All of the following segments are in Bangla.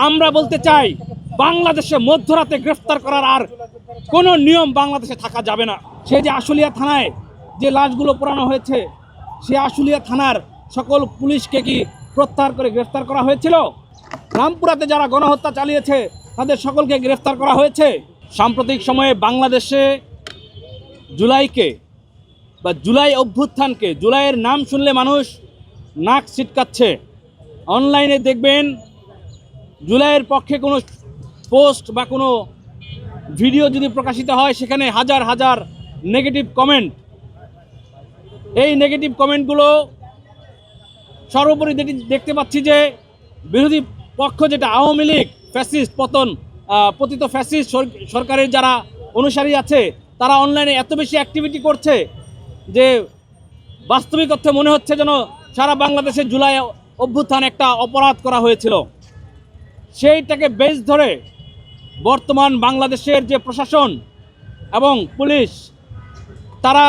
আমরা বলতে চাই, বাংলাদেশে মধ্যরাতে গ্রেফতার করার আর কোনো নিয়ম বাংলাদেশে থাকা যাবে না। সেই যে আশুলিয়া থানায় যে লাশগুলো পোড়ানো হয়েছে, সে আশুলিয়া থানার সকল পুলিশকে কি প্রত্যাহার করে গ্রেফতার করা হয়েছিল? রামপুরাতে যারা গণহত্যা চালিয়েছে তাদের সকলকে গ্রেফতার করা হয়েছে? সাম্প্রতিক সময়ে বাংলাদেশে জুলাইকে বা জুলাই অভ্যুত্থানকে, জুলাইয়ের নাম শুনলে মানুষ নাক ছিটকাচ্ছে। অনলাইনে দেখবেন জুলাইয়ের পক্ষে কোনো পোস্ট বা কোনো ভিডিও যদি প্রকাশিত হয়, সেখানে হাজার হাজার নেগেটিভ কমেন্ট। এই নেগেটিভ কমেন্টগুলো সর্বোপরি দেখতে পাচ্ছি যে বিরোধী পক্ষ, যেটা আওয়ামী লীগ, ফ্যাসিস্ট পতিত ফ্যাসিস্ট সরকারের যারা অনুসারী আছে, তারা অনলাইনে এত বেশি অ্যাক্টিভিটি করছে যে বাস্তবিক অর্থে মনে হচ্ছে যেন সারা বাংলাদেশে জুলাই অভ্যুত্থান একটা অপরাধ করা হয়েছিল। সেইটাকে বেস ধরে বর্তমান বাংলাদেশের যে প্রশাসন এবং পুলিশ, তারা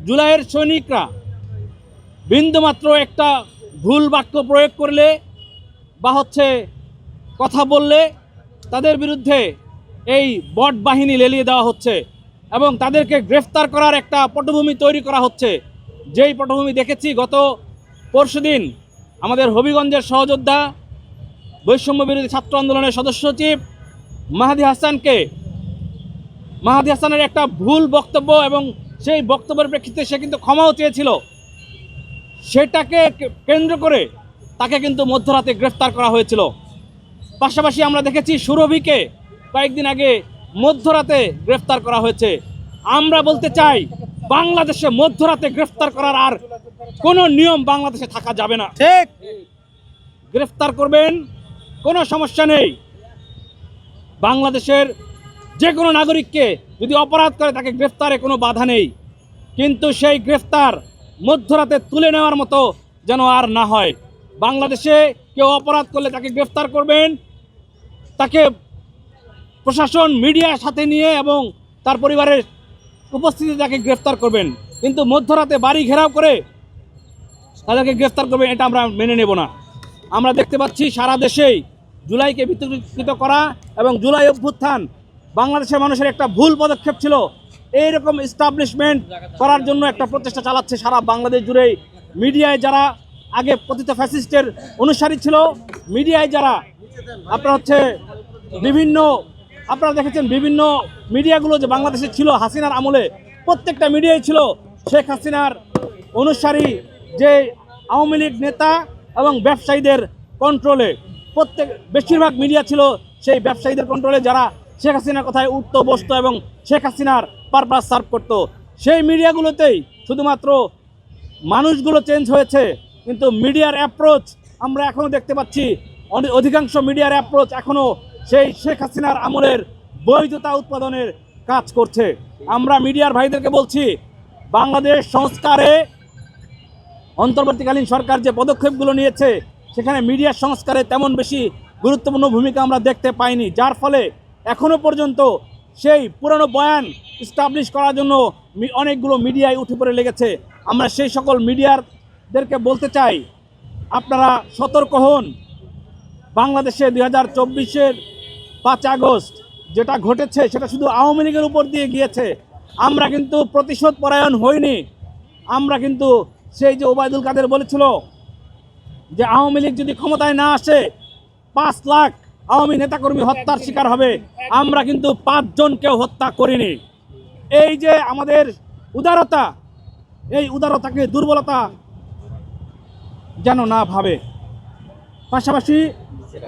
জুলাইয়ের সৈনিকরা বিন্দুমাত্র একটা ভুল বাক্য প্রয়োগ করলে বা কথা বললে তাদের বিরুদ্ধে এই বট বাহিনী লেলিয়ে দেওয়া হচ্ছে এবং তাদেরকে গ্রেফতার করার একটা পটভূমি তৈরি করা হচ্ছে। যেই পটভূমি দেখেছি গত পরশুদিন আমাদের হবিগঞ্জের সহযোদ্ধা, বৈষম্য বিরোধী ছাত্র আন্দোলনের সদস্য সচিব মাহাদি হাসানের একটা ভুল বক্তব্য এবং সেই বক্তব্যের প্রেক্ষিতে সে কিন্তু ক্ষমাও চেয়েছিল। সেটাকে কেন্দ্র করে তাকে কিন্তু মধ্যরাতে গ্রেফতার করা হয়েছিল। পাশাপাশি আমরা দেখেছি সুরভিকে কয়েকদিন আগে মধ্যরাতে গ্রেফতার করা হয়েছে। আমরা বলতে চাই, বাংলাদেশে মধ্যরাতে গ্রেফতার করার আর কোনো নিয়ম বাংলাদেশে থাকা যাবে না। ঠিক, গ্রেফতার করবেন, কোনো সমস্যা নেই। বাংলাদেশের যে কোনো নাগরিককে যদি অপরাধ করে তাকে গ্রেফতারে কোনো বাধা নেই, কিন্তু সেই গ্রেফতার মধ্যরাতে তুলে নেওয়ার মতো যেন আর না হয়। বাংলাদেশে কেউ অপরাধ করলে তাকে গ্রেফতার করবেন, তাকে প্রশাসন মিডিয়ার সাথে নিয়ে এবং তার পরিবারের উপস্থিতিতে তাকে গ্রেফতার করবেন, কিন্তু মধ্যরাতে বাড়ি ঘেরাও করে তাদেরকে গ্রেফতার করবেন, এটা আমরা মেনে নেব না। আমরা দেখতে পাচ্ছি সারা দেশেই জুলাইকে বিতর্কিত করা এবং জুলাই অভ্যুত্থান বাংলাদেশের মানুষের একটা ভুল পদক্ষেপ ছিল, এইরকম এস্টাবলিশমেন্ট করার জন্য একটা প্রচেষ্টা চালাচ্ছে সারা বাংলাদেশ জুড়েই। মিডিয়ায় যারা আগে পতিত ফ্যাসিস্টের অনুসারী ছিল, মিডিয়ায় যারা আপনারা দেখেছেন বিভিন্ন মিডিয়াগুলো যে বাংলাদেশে ছিল হাসিনার আমলে, প্রত্যেকটা মিডিয়াই ছিল শেখ হাসিনার অনুসারী, যে আওয়ামী লীগ নেতা এবং ব্যবসায়ীদের কন্ট্রোলে। বেশিরভাগ মিডিয়া ছিল সেই ব্যবসায়ীদের কন্ট্রোলে, যারা শেখ হাসিনার কথায় উঠত বসত এবং শেখ হাসিনার পারপাস সার্ভ করত। সেই মিডিয়াগুলোতেই শুধুমাত্র মানুষগুলো চেঞ্জ হয়েছে, কিন্তু মিডিয়ার অ্যাপ্রোচ আমরা এখনও দেখতে পাচ্ছি, অধিকাংশ মিডিয়ার অ্যাপ্রোচ এখনও সেই শেখ হাসিনার আমলের বৈধতা উৎপাদনের কাজ করছে। আমরা মিডিয়ার ভাইদেরকে বলছি, বাংলাদেশ সংস্কারে অন্তর্বর্তীকালীন সরকার যে পদক্ষেপগুলো নিয়েছে, সেখানে মিডিয়ার সংস্কারে তেমন বেশি গুরুত্বপূর্ণ ভূমিকা আমরা দেখতে পাইনি, যার ফলে এখনও পর্যন্ত সেই পুরনো বয়ান এস্টাবলিশ করার জন্য অনেকগুলো মিডিয়ায় উঠে পড়ে লেগেছে। আমরা সেই সকল মিডিয়ারদেরকে বলতে চাই, আপনারা সতর্ক হন। বাংলাদেশে 2024-এর 5 আগস্ট যেটা ঘটেছে, সেটা শুধু আওয়ামী লীগের উপর দিয়ে গিয়েছে। আমরা কিন্তু প্রতিশোধ পরায়ণ হইনি। আমরা কিন্তু সেই যে ওবায়দুল কাদের বলেছিল যে আওয়ামী লীগ যদি ক্ষমতায় না আসে 5 লাখ আওয়ামী নেতাকর্মী হত্যার শিকার হবে, আমরা কিন্তু 5 জনকেও হত্যা করিনি। এই যে আমাদের উদারতা, এই উদারতাকে দুর্বলতা যেন না ভাবে। পাশাপাশি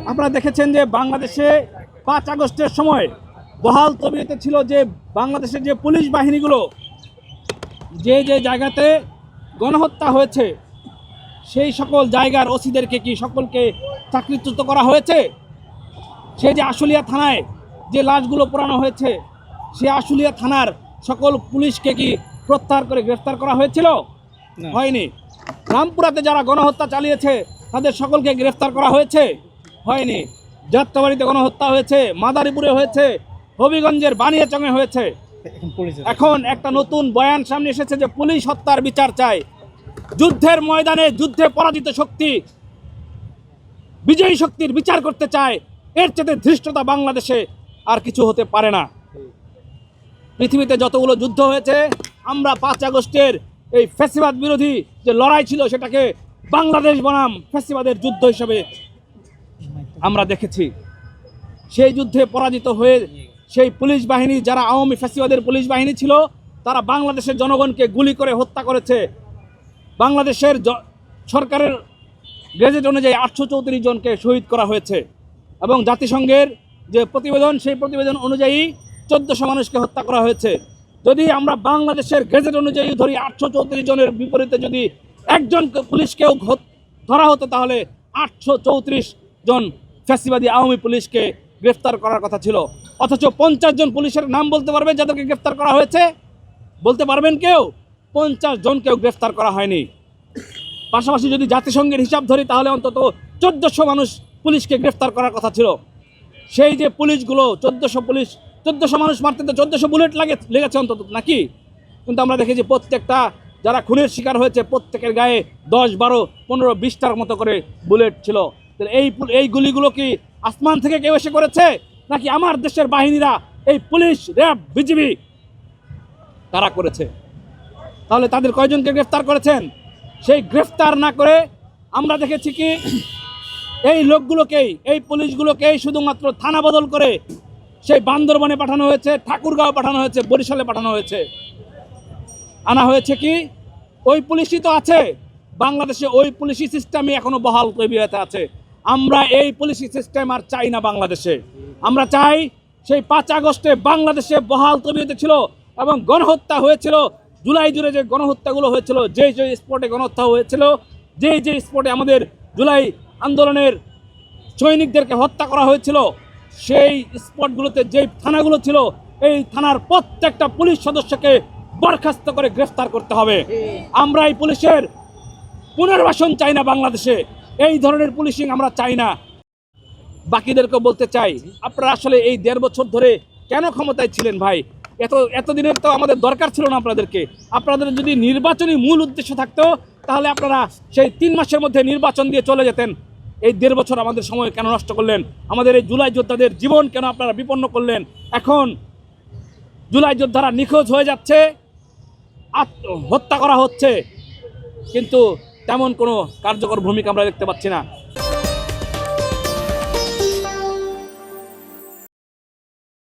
আপনারা দেখেছেন যে বাংলাদেশে 5 আগস্টের সময় বহাল তবিয়তে ছিল যে বাংলাদেশের যে পুলিশ বাহিনীগুলো যে যে জায়গাতে গণহত্যা হয়েছে, সেই সকল জায়গার ওসিদেরকে কি সকলকে চাকরিচ্যুত করা হয়েছে? সেই যে আশুলিয়া থানায় যে লাশগুলো পোড়ানো হয়েছে, সে আশুলিয়া থানার সকল পুলিশকে কি প্রত্যাহার করে গ্রেফতার করা হয়েছিল? হয়নি। রামপুরাতে যারা গণহত্যা চালিয়েছে তাদের সকলকে গ্রেফতার করা হয়েছে? হয়নি। যাত্রাবাড়িতে গণহত্যা হয়েছে, মাদারীপুরে হয়েছে, হবিগঞ্জের বানিয়াচংয়ে হয়েছে। এখন একটা নতুন বয়ান সামনে এসেছে যে পুলিশ হত্যার বিচার চায়। যুদ্ধের ময়দানে যুদ্ধে পরাজিত শক্তি বিজয়ী শক্তির বিচার করতে চায়, এর চেয়ে ধৃষ্টতা বাংলাদেশে আর কিছু হতে পারে না। পৃথিবীতে যতগুলো যুদ্ধ হয়েছে, আমরা 5 আগস্টের এই ফ্যাসিবাদ বিরোধী যে লড়াই ছিল সেটাকে বাংলাদেশ বনাম ফ্যাসিবাদের যুদ্ধ হিসেবে আমরা দেখেছি। সেই যুদ্ধে পরাজিত হয়ে সেই পুলিশ বাহিনী, যারা আওয়ামী ফ্যাসিবাদের পুলিশ বাহিনী ছিল, তারা বাংলাদেশের জনগণকে গুলি করে হত্যা করেছে। বাংলাদেশের সরকারের গেজেট অনুযায়ী 834 জনকে শহীদ করা হয়েছে এবং জাতিসংঘের যে প্রতিবেদন, সেই প্রতিবেদন অনুযায়ী 1400 মানুষকে হত্যা করা হয়েছে। যদি আমরা বাংলাদেশের গেজেট অনুযায়ী ধরি 834 জনের বিপরীতে যদি একজন পুলিশকেও ধরা হতো, তাহলে 834 জন ফ্যাসিবাদী আওয়ামী পুলিশকে গ্রেফতার করার কথা ছিল। অথচ 50 জন পুলিশের নাম বলতে পারবেন যাদেরকে গ্রেফতার করা হয়েছে? বলতে পারবেন কেউ? 50 জনকেও গ্রেফতার করা হয়নি। পাশাপাশি যদি জাতিসংঘের হিসাব ধরি, তাহলে অন্তত 1400 মানুষ পুলিশকে গ্রেফতার করার কথা ছিল। সেই যে পুলিশগুলো 1400 মানুষ মারতে তো 1400 বুলেট লেগেছে অন্তত, নাকি? কিন্তু আমরা দেখেছি প্রত্যেকটা যারা খুনের শিকার হয়েছে প্রত্যেকের গায়ে 10, 12, 15, 20টার মতো করে বুলেট ছিল। এই গুলিগুলো কি আসমান থেকে কেউ এসে করেছে, নাকি আমার দেশের বাহিনীরা, এই পুলিশ, র্যাব, বিজিবি তারা করেছে? তাহলে তাদের কয়জনকে গ্রেফতার করেছেন? সেই গ্রেফতার না করে আমরা দেখেছি কি এই লোকগুলোকেই, এই পুলিশগুলোকেই শুধুমাত্র থানা বদল করে সেই বান্দরবনে পাঠানো হয়েছে, ঠাকুরগাঁও পাঠানো হয়েছে, বরিশালে পাঠানো হয়েছে। আনা হয়েছে কি ওই পুলিশই তো আছে বাংলাদেশে, ওই পুলিশি সিস্টেমই এখনো বহাল তবিয়তে আছে। আমরা এই পুলিশি সিস্টেম আর চাই না বাংলাদেশে। আমরা চাই সেই 5 আগস্টে বাংলাদেশে বহাল তবিয়তে ছিল এবং গণহত্যা হয়েছিল। জুলাই জুড়ে যে গণহত্যাগুলো হয়েছিল, যে স্পটে গণহত্যা হয়েছিল, যে স্পটে আমাদের জুলাই আন্দোলনের সৈনিকদেরকে হত্যা করা হয়েছিল, সেই স্পটগুলোতে যে থানাগুলো ছিল, এই থানার প্রত্যেকটা পুলিশ সদস্যকে বরখাস্ত করে গ্রেফতার করতে হবে। আমরা এই পুলিশের পুনর্বাসন চাই না বাংলাদেশে। এই ধরনের পুলিশিং আমরা চাই না। বাকিদেরকেও বলতে চাই, আপনারা আসলে এই 1.5 বছর ধরে কেন ক্ষমতায় ছিলেন ভাই? এতদিনের তো আমাদের দরকার ছিল না আপনাদেরকে। আপনাদের যদি নির্বাচনী মূল উদ্দেশ্য থাকতো, তাহলে আপনারা সেই 3 মাসের মধ্যে নির্বাচন দিয়ে চলে যেতেন। এই 1.5 বছর আমাদের সময় কেন নষ্ট করলেন? আমাদের এই জুলাই যোদ্ধাদের জীবন কেন আপনারা বিপন্ন করলেন? এখন জুলাই যোদ্ধারা নিখোঁজ হয়ে যাচ্ছে, হত্যা করা হচ্ছে, কিন্তু তেমন কোনো কার্যকর ভূমিকা আমরা দেখতে পাচ্ছি না।